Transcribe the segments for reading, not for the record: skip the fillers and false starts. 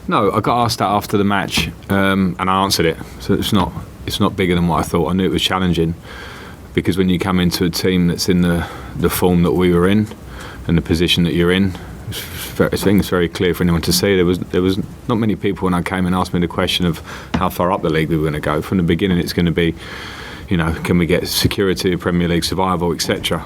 No, I got asked that after the match, and I answered it. So it's not bigger than what I thought. I knew it was challenging, because when you come into a team that's in the form that we were in and the position that you're in, I think it's very clear for anyone to see. There was not many people when I came and asked me the question of how far up the league we were going to go. From the beginning, it's going to be, can we get security, Premier League survival, etc.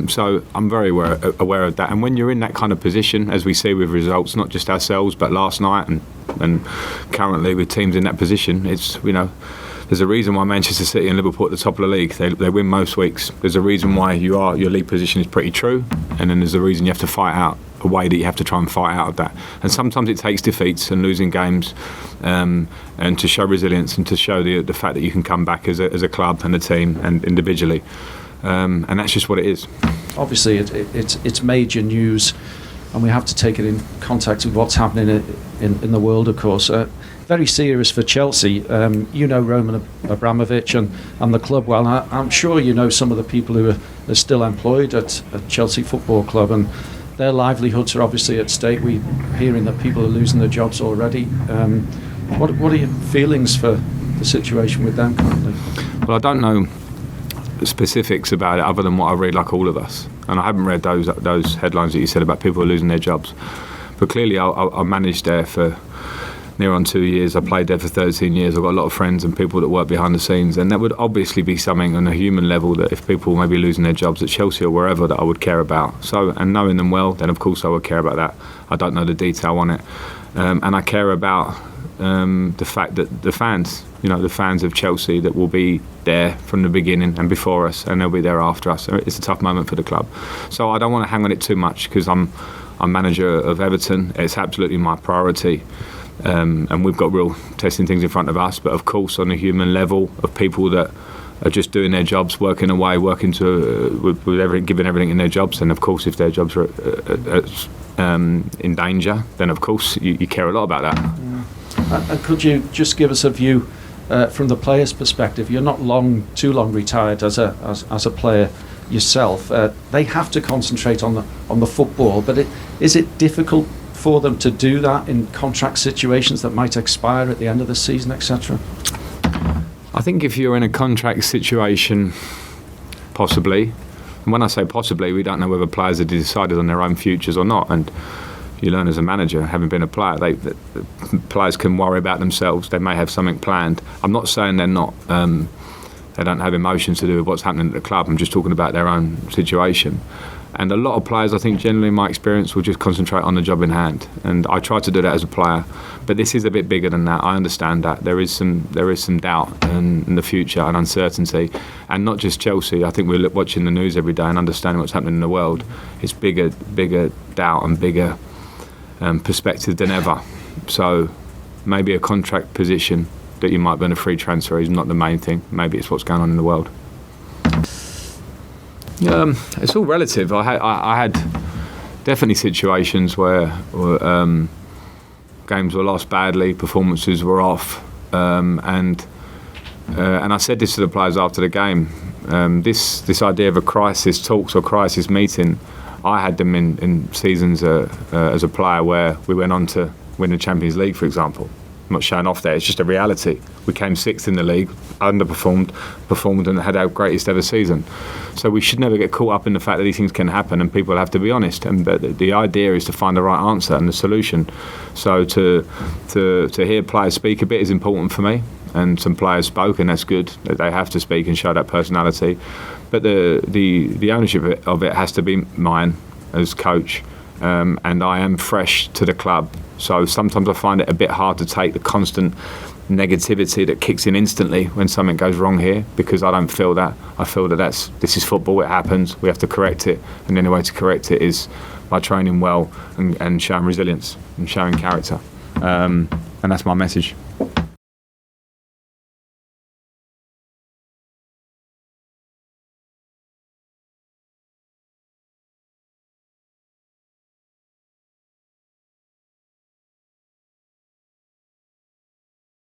So I'm very aware of that. And when you're in that kind of position, as we see with results, not just ourselves, but last night and currently with teams in that position, it's, there's a reason why Manchester City and Liverpool at the top of the league. They win most weeks. There's a reason why your league position is pretty true, and then there's a reason you have to fight out a way that you have to try and fight out of that. And sometimes it takes defeats and losing games, and to show resilience and to show the fact that you can come back as a club and a team and individually. And that's just what it is. Obviously, it's major news, and we have to take it in context with what's happening in the world, of course. Very serious for Chelsea. Roman Abramovich and the club well. I'm sure you know some of the people who are still employed at Chelsea Football Club, and their livelihoods are obviously at stake. We're hearing that people are losing their jobs already. What are your feelings for the situation with them currently? Well, I don't know the specifics about it other than what I read, like all of us. And I haven't read those headlines that you said about people losing their jobs. But clearly I managed there for near on 2 years. I played there for 13 years. I've got a lot of friends and people that work behind the scenes, and that would obviously be something on a human level that if people may be losing their jobs at Chelsea or wherever, that I would care about. So, and knowing them well, then of course I would care about that. I don't know the detail on it, and I care about the fact that the fans, the fans of Chelsea that will be there from the beginning and before us, and they'll be there after us. It's a tough moment for the club, so I don't want to hang on it too much, because I'm manager of Everton. It's absolutely my priority. And we've got real testing things in front of us, but of course on a human level of people that are just doing their jobs, working away, working with everything, giving everything in their jobs, and of course if their jobs are in danger, then of course you care a lot about that. Yeah. And could you just give us a view from the player's perspective? You're not too long retired as a player yourself. They have to concentrate on the football, but is it difficult for them to do that in contract situations that might expire at the end of the season, etc.? I think if you're in a contract situation, possibly. And when I say possibly, we don't know whether players have decided on their own futures or not. And you learn as a manager, having been a player, the players can worry about themselves. They may have something planned. I'm not saying they're not. They don't have emotions to do with what's happening at the club. I'm just talking about their own situation. And a lot of players, I think, generally in my experience, will just concentrate on the job in hand. And I try to do that as a player. But this is a bit bigger than that. I understand that. There is some doubt in the future and uncertainty. And not just Chelsea. I think we're watching the news every day and understanding what's happening in the world. It's bigger doubt and bigger perspective than ever. So maybe a contract position that you might be on a free transfer is not the main thing. Maybe it's what's going on in the world. It's all relative. I had definitely situations where games were lost badly, performances were off, and I said this to the players after the game. This idea of a crisis talks or crisis meeting, I had them in seasons as a player where we went on to win the Champions League, for example. I'm not showing off there, it's just a reality. We came sixth in the league, performed and had our greatest ever season. So we should never get caught up in the fact that these things can happen and people have to be honest. And the idea is to find the right answer and the solution. So to hear players speak a bit is important for me. And some players spoke, and that's good. They have to speak and show that personality. But the ownership of it has to be mine as coach. And I am fresh to the club. So sometimes I find it a bit hard to take the constant negativity that kicks in instantly when something goes wrong here, because I don't feel that. I feel that this is football, it happens, we have to correct it, and the only way to correct it is by training well and showing resilience and showing character. And that's my message.